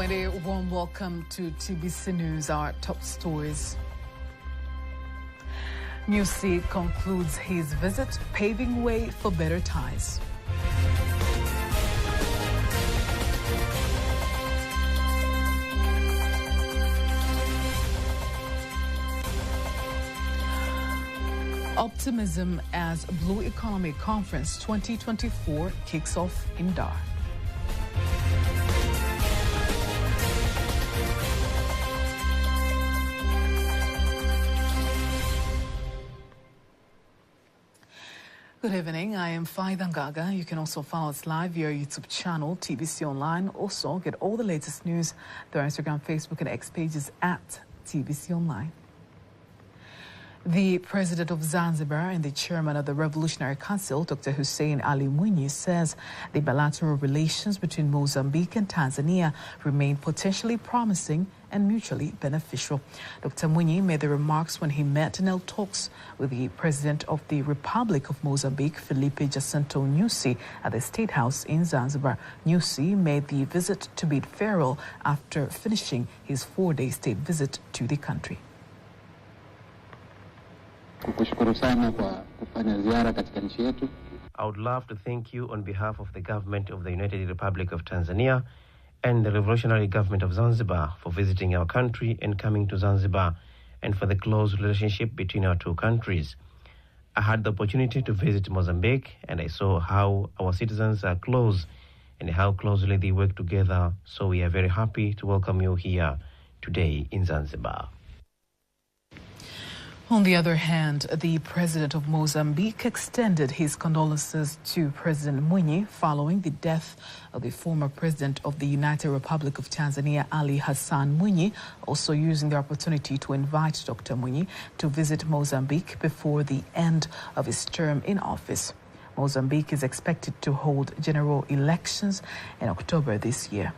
A warm welcome to TBC News, our top stories. Nyusi concludes his visit, paving way for better ties. Optimism as Blue Economy Conference 2024 kicks off in Dar. Good evening, I am Faida Ngaga. You can also follow us live via our YouTube channel, TBC Online. Also, get all the latest news through our Instagram, Facebook, and X pages at TBC Online. The President of Zanzibar and the Chairman of the Revolutionary Council, Dr. Hussein Ali Mwinyi, says the bilateral relations between Mozambique and Tanzania remain potentially promising and mutually beneficial. Dr. Mwinyi made the remarks when he met and held talks with the President of the Republic of Mozambique, Felipe Jacinto Nyusi, at the State House in Zanzibar. Nyusi made the visit to bid farewell after finishing his 4-day state visit to the country. I would love to thank you on behalf of the government of the United Republic of Tanzania and the Revolutionary Government of Zanzibar for visiting our country and coming to Zanzibar, and for the close relationship between our two countries. I had the opportunity to visit Mozambique, and I saw how our citizens are close and how closely they work together. So we are very happy to welcome you here today in Zanzibar. On the other hand, the President of Mozambique extended his condolences to President Mwinyi following the death of the former President of the United Republic of Tanzania, Ali Hassan Mwinyi, also using the opportunity to invite Dr. Mwinyi to visit Mozambique before the end of his term in office. Mozambique is expected to hold general elections in October this year.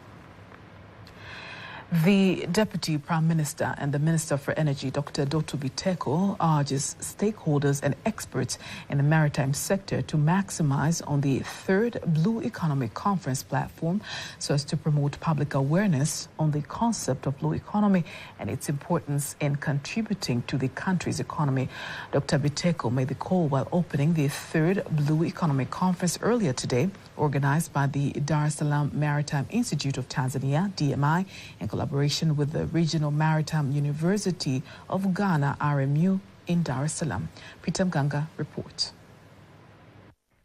The Deputy Prime Minister and the Minister for Energy, Dr. Doto Biteko, urges stakeholders and experts in the maritime sector to maximize on the third Blue Economy Conference platform so as to promote public awareness on the concept of blue economy and its importance in contributing to the country's economy. Dr. Biteko made the call while opening the third Blue Economy Conference earlier today, organized by the Dar es Salaam Maritime Institute of Tanzania, DMI, in collaboration with the Regional Maritime University of Ghana, RMU, in Dar es Salaam. Peter Mganga reports.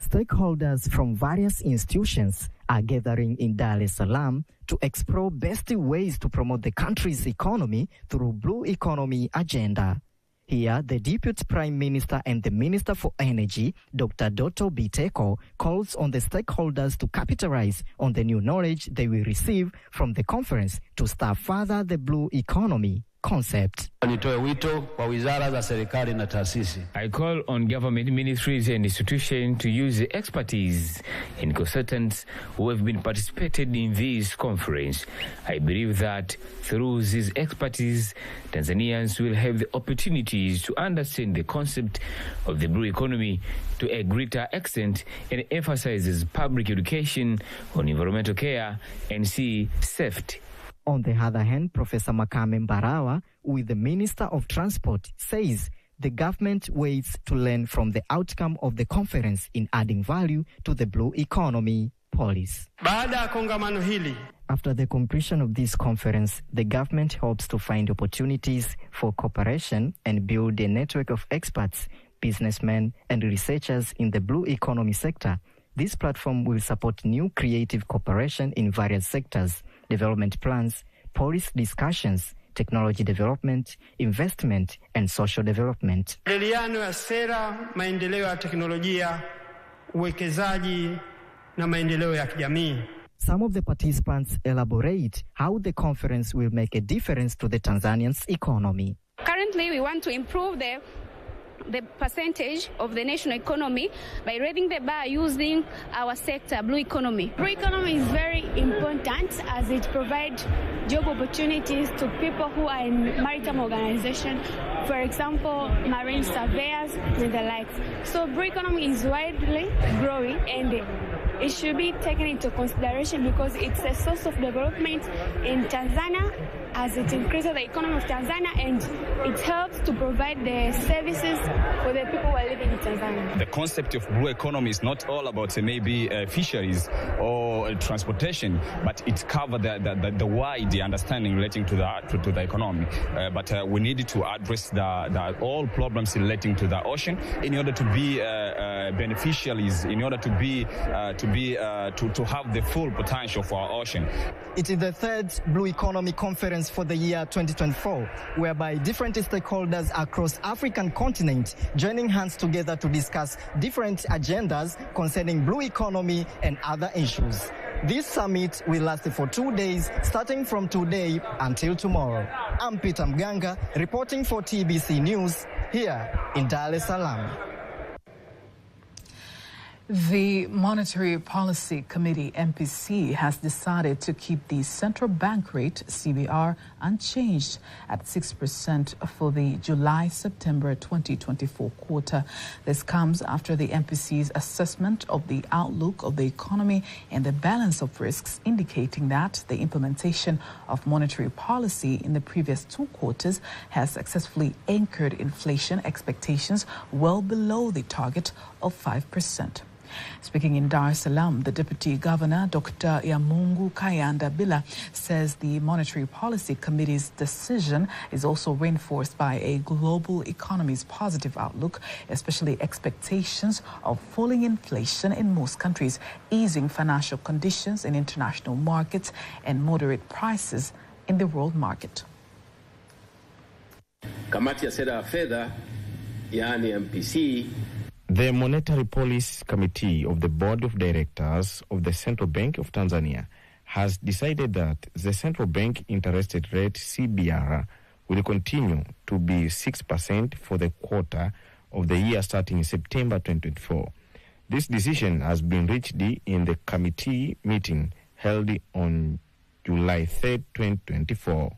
Stakeholders from various institutions are gathering in Dar es Salaam to explore best ways to promote the country's economy through Blue Economy agenda. Here, the Deputy Prime Minister and the Minister for Energy, Dr. Doto Biteko, calls on the stakeholders to capitalize on the new knowledge they will receive from the conference to start further the blue economy concept. I call on government ministries and institutions to use the expertise and consultants who have been participated in this conference. I believe that through this expertise, Tanzanians will have the opportunities to understand the concept of the blue economy to a greater extent and emphasizes public education on environmental care and sea safety. On the other hand, Professor Makame Mbarawa, with the Minister of Transport, says the government waits to learn from the outcome of the conference in adding value to the blue economy policy. After the completion of this conference, the government hopes to find opportunities for cooperation and build a network of experts, businessmen, and researchers in the blue economy sector. This platform will support new creative cooperation in various sectors, development plans, policy discussions, technology development, investment, and social development. Some of the participants elaborate how the conference will make a difference to the Tanzanian's economy. Currently, we want to improve the percentage of the national economy by raising the bar using our sector, blue economy. Blue economy is very important as it provides job opportunities to people who are in maritime organization, for example, marine surveyors and the likes. So blue economy is widely growing, and it should be taken into consideration because it's a source of development in Tanzania as it increases the economy of Tanzania and it helps to provide the services for the people who are living in Tanzania. The concept of blue economy is not all about maybe fisheries or transportation, but it covers the wide understanding relating to the economy. But we need to address the all problems relating to the ocean in order to be beneficiaries, in order to have the full potential for our ocean. It is the third Blue Economy Conference for the year 2024, whereby different stakeholders across African continent joining hands together to discuss different agendas concerning blue economy and other issues. This summit will last for 2 days, starting from today until tomorrow. I'm Peter Mganga, reporting for TBC News here in Dar es Salaam. The Monetary Policy Committee, MPC, has decided to keep the central bank rate, CBR, unchanged at 6% for the July-September 2024 quarter. This comes after the MPC's assessment of the outlook of the economy and the balance of risks, indicating that the implementation of monetary policy in the previous 2 quarters has successfully anchored inflation expectations well below the target of 5%. Speaking in Dar es Salaam, the Deputy Governor, Dr. Yamungu Kayanda Bila, says the Monetary Policy Committee's decision is also reinforced by a global economy's positive outlook, especially expectations of falling inflation in most countries, easing financial conditions in international markets, and moderate prices in the world market. Kamati ya Sera ya Fedha, yaani MPC. The Monetary Policy Committee of the Board of Directors of the Central Bank of Tanzania has decided that the central bank interest rate CBR will continue to be 6% for the quarter of the year starting in September 2024. This decision has been reached in the committee meeting held on July 3, 2024.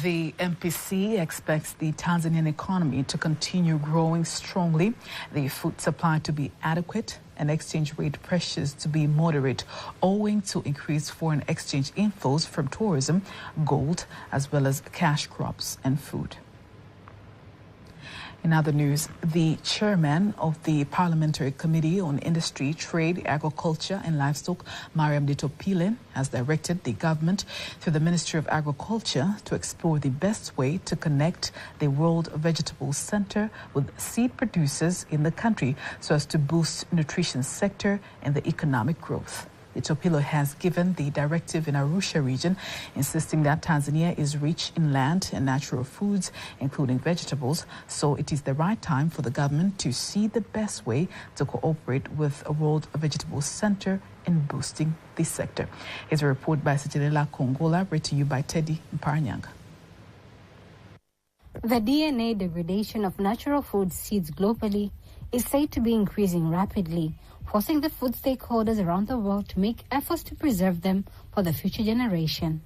The MPC expects the Tanzanian economy to continue growing strongly, the food supply to be adequate, and exchange rate pressures to be moderate, owing to increased foreign exchange inflows from tourism, gold, as well as cash crops and food. In other news, the chairman of the Parliamentary Committee on Industry, Trade, Agriculture and Livestock, Mariam Ditopile, has directed the government through the Ministry of Agriculture to explore the best way to connect the World Vegetable Center with seed producers in the country so as to boost nutrition sector and the economic growth. Ditopilo has given the directive in Arusha region, insisting that Tanzania is rich in land and natural foods, including vegetables, so it is the right time for the government to see the best way to cooperate with a World Vegetable Center in boosting this sector. Here's a report by Sijilela Kongola, read to you by Teddy Mparanyanga. The DNA degradation of natural food seeds globally is said to be increasing rapidly, forcing the food stakeholders around the world to make efforts to preserve them for the future generation.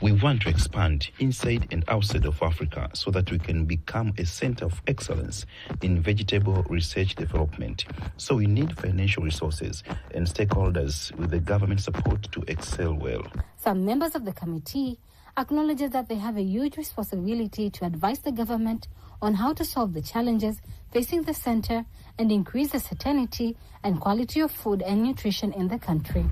We want to expand inside and outside of Africa so that we can become a center of excellence in vegetable research development. So we need financial resources and stakeholders with the government support to excel well. Some members of the committee acknowledge that they have a huge responsibility to advise the government on how to solve the challenges facing the center and increase the certainty and quality of food and nutrition in the country.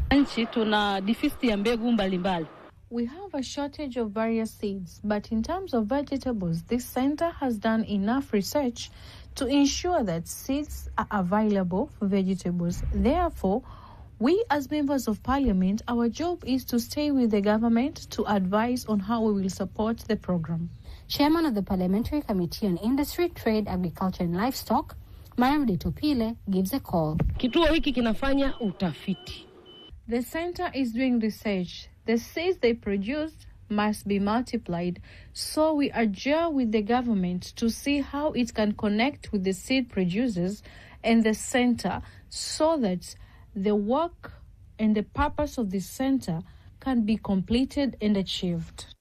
We have a shortage of various seeds, but in terms of vegetables, this center has done enough research to ensure that seeds are available for vegetables. Therefore, we as members of parliament, our job is to stay with the government to advise on how we will support the program. Chairman of the Parliamentary Committee on Industry, Trade, Agriculture and Livestock, Mariam Ditopile, gives a call. The center is doing research. The seeds they produce must be multiplied. So we adjure with the government to see how it can connect with the seed producers and the center so that the work and the purpose of this center can be completed and achieved.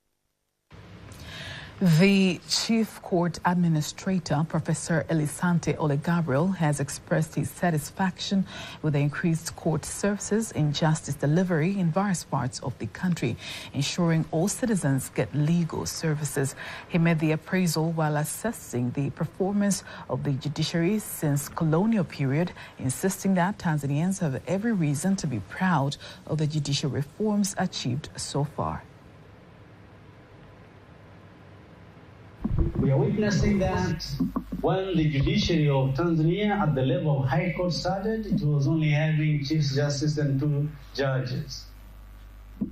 The Chief Court Administrator, Professor Elisante Ole Gabriel, has expressed his satisfaction with the increased court services in justice delivery in various parts of the country, ensuring all citizens get legal services. He made the appraisal while assessing the performance of the judiciary since colonial period, insisting that Tanzanians have every reason to be proud of the judicial reforms achieved so far. We are witnessing that when the judiciary of Tanzania at the level of High Court started, it was only having Chief Justice and 2 judges.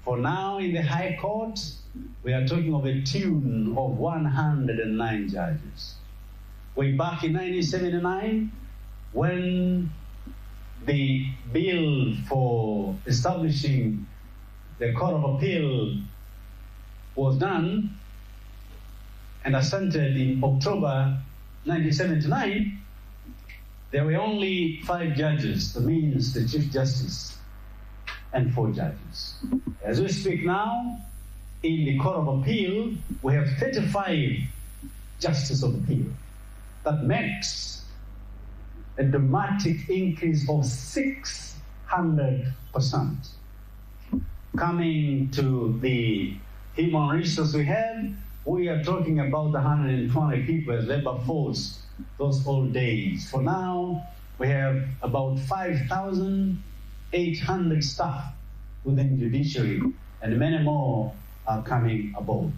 For now, in the High Court, we are talking of a tune of 109 judges. Way back in 1979, when the bill for establishing the Court of Appeal was done, and assented in October 1979, there were only 5 judges, that means the Chief Justice and 4 judges. As we speak now, in the Court of Appeal, we have 35 Justices of Appeal. That makes a dramatic increase of 600%. Coming to the human resource we have, we are talking about 120 people as labor force those old days. For now, we have about 5,800 staff within judiciary, and many more are coming aboard.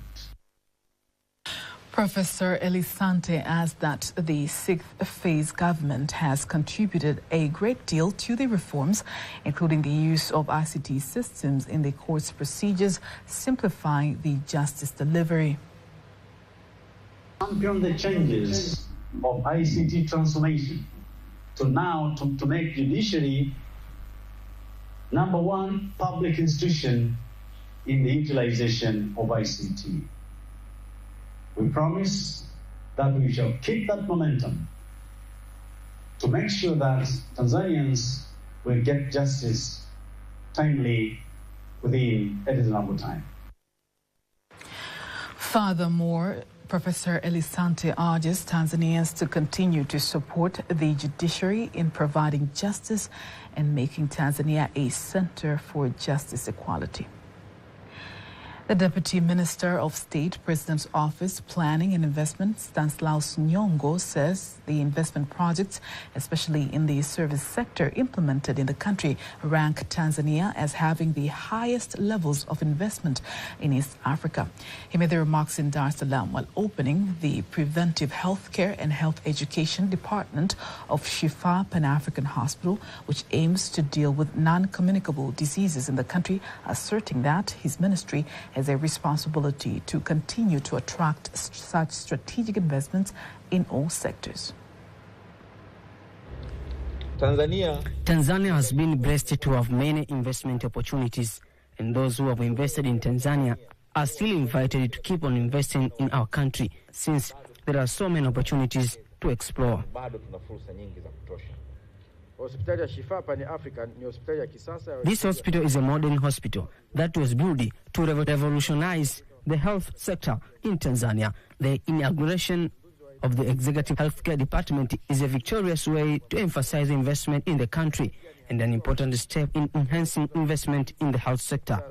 Professor Elisante adds that the 6th phase government has contributed a great deal to the reforms, including the use of ICT systems in the court's procedures, simplifying the justice delivery. Champion the changes of ICT transformation to now to make judiciary #1 public institution in the utilization of ICT. We promise that we shall keep that momentum to make sure that Tanzanians will get justice timely within a reasonable time. Furthermore, Professor Elisante urges Tanzanians to continue to support the judiciary in providing justice and making Tanzania a center for justice equality. The Deputy Minister of State, President's Office, Planning and Investment, Stanislaus Nyongo, says the investment projects, especially in the service sector implemented in the country, rank Tanzania as having the highest levels of investment in East Africa. He made the remarks in Dar es Salaam while opening the Preventive Healthcare and Health Education Department of Shifa Pan-African Hospital, which aims to deal with non-communicable diseases in the country, asserting that his ministry has a responsibility to continue to attract such strategic investments in all sectors. Tanzania has been blessed to have many investment opportunities, and those who have invested in Tanzania are still invited to keep on investing in our country, since there are so many opportunities to explore. This hospital is a modern hospital that was built to revolutionize the health sector in Tanzania. The inauguration of the Executive Healthcare Department is a victorious way to emphasize investment in the country and an important step in enhancing investment in the health sector.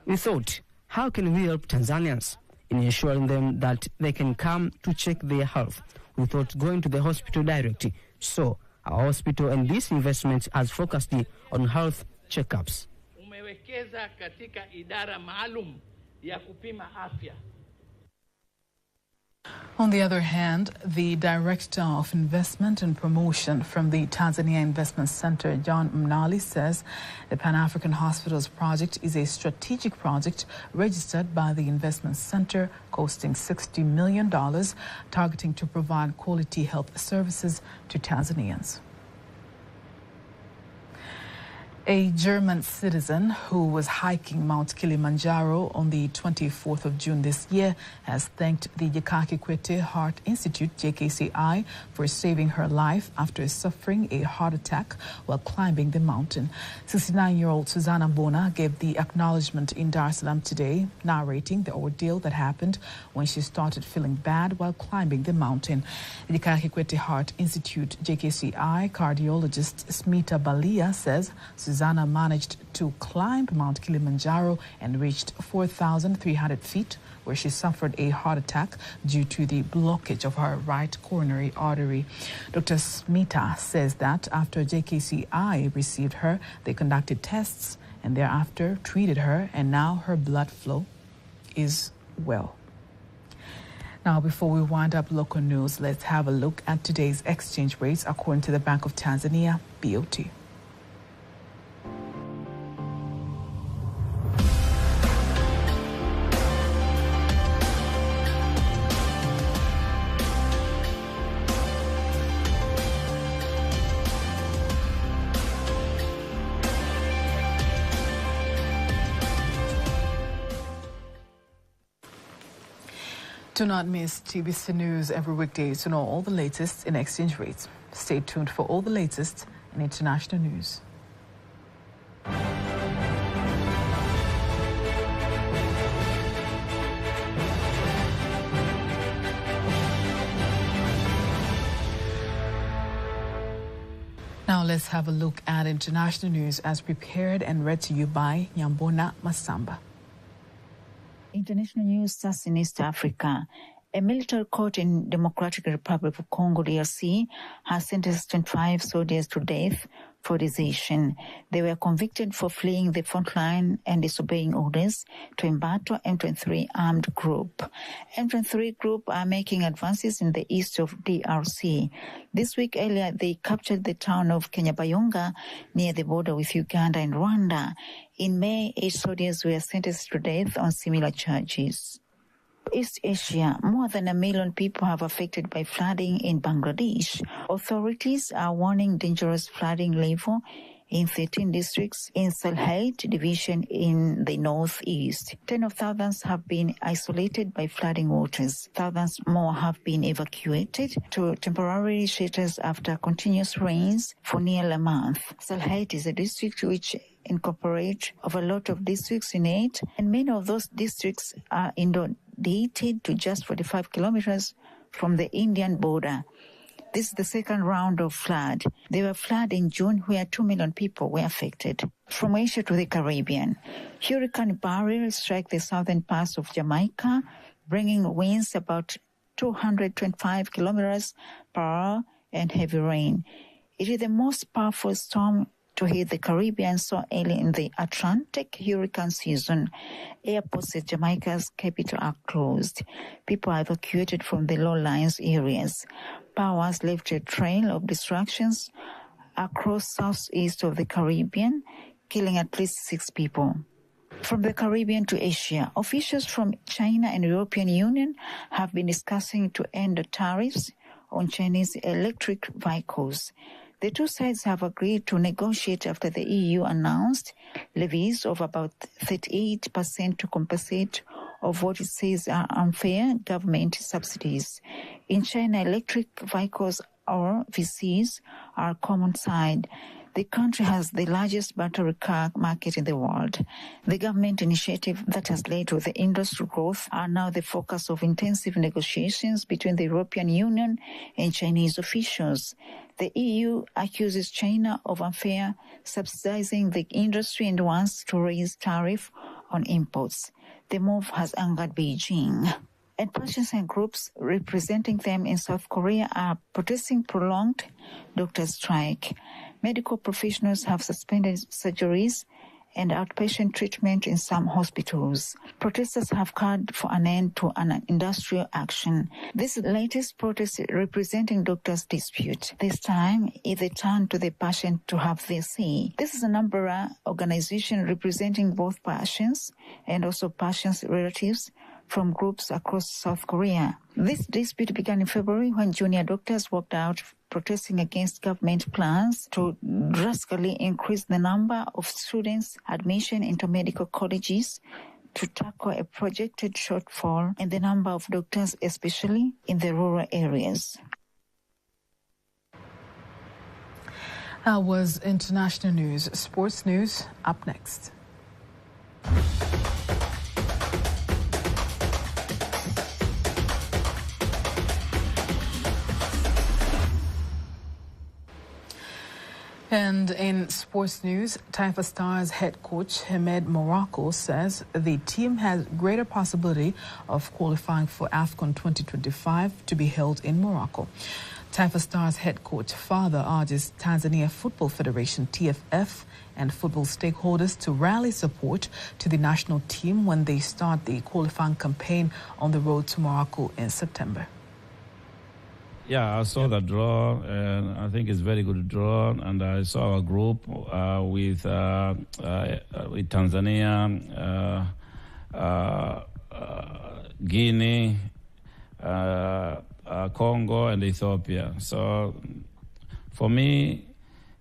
We thought, how can we help Tanzanians in ensuring them that they can come to check their health without going to the hospital directly? So our hospital and this investment has focused on health checkups. On the other hand, the Director of Investment and Promotion from the Tanzania Investment Center, John Mnali, says the Pan-African Hospitals project is a strategic project registered by the Investment Center, costing $60 million, targeting to provide quality health services to Tanzanians. A German citizen who was hiking Mount Kilimanjaro on the 24th of June this year has thanked the Jakaki Kikwete Heart Institute, JKCI, for saving her life after suffering a heart attack while climbing the mountain. 69-year-old Susanna Bona gave the acknowledgement in Dar es Salaam today, narrating the ordeal that happened when she started feeling bad while climbing the mountain. The Jakaki Kikwete Heart Institute, JKCI cardiologist Smita Balia says Susanna managed to climb Mount Kilimanjaro and reached 4,300 feet, where she suffered a heart attack due to the blockage of her right coronary artery. Dr. Smita says that after JKCI received her, they conducted tests and thereafter treated her, and now her blood flow is well. Now, before we wind up local news, let's have a look at today's exchange rates according to the Bank of Tanzania, BOT. Do not miss TBC News every weekday to know all the latest in exchange rates. Stay tuned for all the latest in international news. Now let's have a look at international news as prepared and read to you by Nyambona Masamba. International news starts in East Africa. A military court in Democratic Republic of Congo, DRC, has sentenced 25 soldiers to death for desertion. They were convicted for fleeing the front line and disobeying orders to embattle M23 armed group. M23 group are making advances in the east of DRC. This week earlier, they captured the town of Kanyabayonga near the border with Uganda and Rwanda. In May, 8 soldiers were sentenced to death on similar charges. East Asia, more than 1 million people have affected by flooding in Bangladesh. Authorities are warning dangerous flooding level in 13 districts in Sylhet division in the northeast. Tens of thousands have been isolated by flooding waters. Thousands more have been evacuated to temporary shelters after continuous rains for nearly a month. Sylhet is a district which incorporates over a lot of districts in it, and many of those districts are dated to just 45 kilometers from the Indian border. This is the second round of flood. There were flood in June where 2 million people were affected. From Asia to the Caribbean, Hurricane Barry struck the southern parts of Jamaica, bringing winds about 225 kilometers per hour and heavy rain. It is the most powerful storm to hit the Caribbean so early in the Atlantic hurricane season. Airports at Jamaica's capital are closed. People are evacuated from the low-lying areas. Powers left a trail of destructions across southeast of the Caribbean, killing at least 6 people. From the Caribbean to Asia, officials from China and European Union have been discussing to end the tariffs on Chinese electric vehicles. The two sides have agreed to negotiate after the EU announced levies of about 38% to compensate of what it says are unfair government subsidies. In China, electric vehicles or VCs are common sight. The country has the largest battery car market in the world. The government initiative that has led to the industry growth are now the focus of intensive negotiations between the European Union and Chinese officials. The EU accuses China of unfair subsidizing the industry and wants to raise tariff on imports. The move has angered Beijing. And patients and groups representing them in South Korea are protesting prolonged doctor strike. Medical professionals have suspended surgeries and outpatient treatment in some hospitals. Protesters have called for an end to an industrial action. This latest protest representing doctors' dispute. This time, it turned to the patient to have their say. This is an umbrella organization representing both patients and also patients' relatives from groups across South Korea. This dispute began in February when junior doctors walked out protesting against government plans to drastically increase the number of students' admission into medical colleges to tackle a projected shortfall in the number of doctors, especially in the rural areas. That was international news. Sports news up next. And in sports news, Taifa Stars head coach Hamed Morocco says the team has greater possibility of qualifying for AFCON 2025 to be held in Morocco. Taifa Stars head coach Father urges Tanzania Football Federation TFF and football stakeholders to rally support to the national team when they start the qualifying campaign on the road to Morocco in September. Yeah, I saw the draw, and I think it's a very good draw. And I saw a group with Tanzania, Guinea, Congo, and Ethiopia. So for me,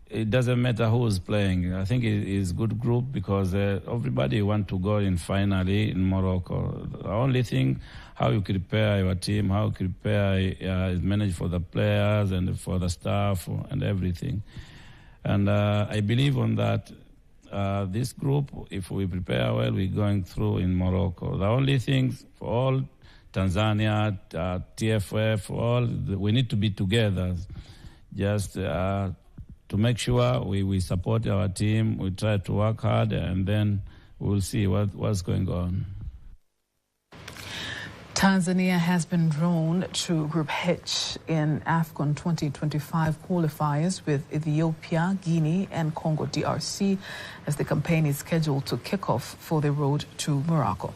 it doesn't matter who's playing. I think it is a good group because everybody wants to go in finally in Morocco. The only thing, how you prepare your team, how you prepare is manage for the players and for the staff and everything. And I believe on that. This group, if we prepare well, we're going through in Morocco. The only thing for all Tanzania, TFF, all we need to be together, just to make sure we support our team. We try to work hard, and then we'll see what's going on. Tanzania has been drawn to Group H in AFCON 2025 qualifiers with Ethiopia, Guinea and Congo DRC as the campaign is scheduled to kick off for the road to Morocco.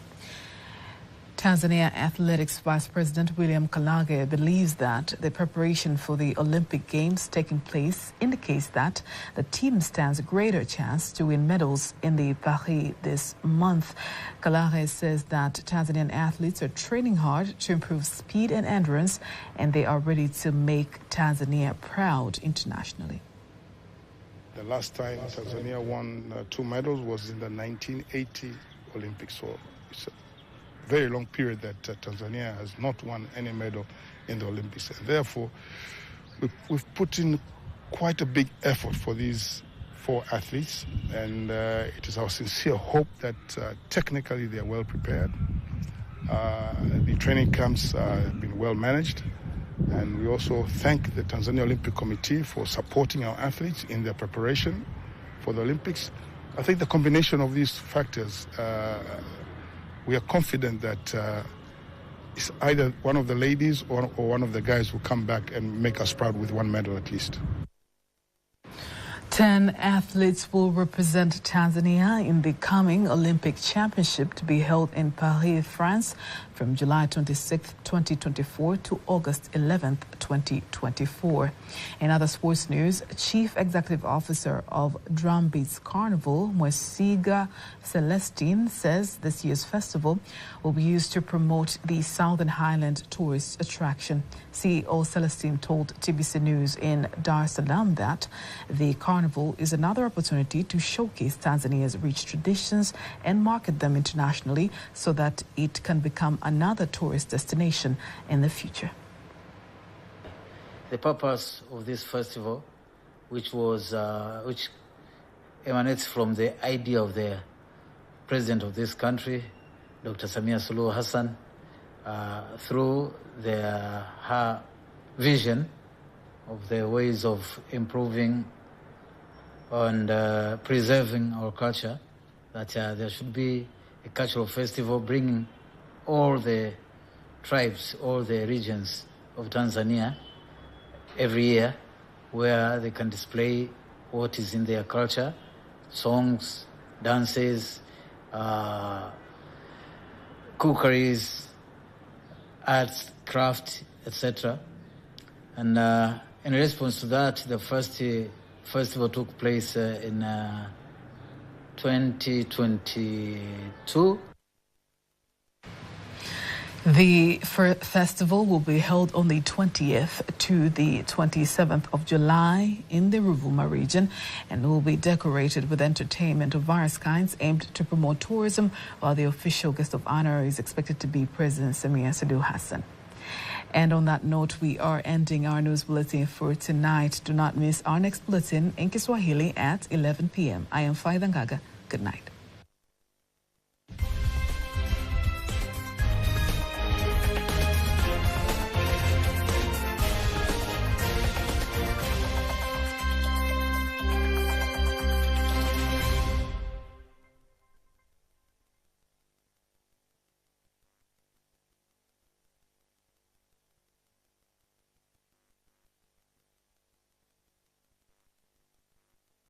Tanzania Athletics Vice President William Kalage believes that the preparation for the Olympic Games taking place indicates that the team stands a greater chance to win medals in the Paris this month. Kalage says that Tanzanian athletes are training hard to improve speed and endurance, and they are ready to make Tanzania proud internationally. The last time Tanzania won 2 medals was in the 1980 Olympics. So it's a very long period that Tanzania has not won any medal in the Olympics. And therefore, we've put in quite a big effort for these 4 athletes, and it is our sincere hope that technically they are well prepared. The training camps have been well managed, and we also thank the Tanzania Olympic Committee for supporting our athletes in their preparation for the Olympics. I think the combination of these factors, we are confident that it's either one of the ladies or one of the guys who come back and make us proud with 1 medal at least. 10 athletes will represent Tanzania in the coming Olympic Championship to be held in Paris, France, from July 26, 2024 to August 11, 2024. In other sports news, Chief Executive Officer of Drumbeats Carnival, Mwesiga Celestine, says this year's festival will be used to promote the Southern Highland tourist attraction. CEO Celestine told Tbcnews in Dar es Salaam that the carnival is another opportunity to showcase Tanzania's rich traditions and market them internationally so that it can become another tourist destination in the future. The purpose of this festival, which emanates from the idea of the president of this country, Dr. Samia Suluhu Hassan, through her vision of the ways of improving and preserving our culture, that there should be a cultural festival bringing all the tribes, all the regions of Tanzania every year, where they can display what is in their culture, songs, dances, cookeries, arts, craft, etc. And in response to that, the first festival took place in 2022. The festival will be held on the 20th to the 27th of July in the Ruvuma region and will be decorated with entertainment of various kinds aimed to promote tourism, while the official guest of honor is expected to be President Samia Suluhu Hassan. And on that note, we are ending our news bulletin for tonight. Do not miss our next bulletin in Kiswahili at 11 p.m. I am Faida Ngaga. Good night.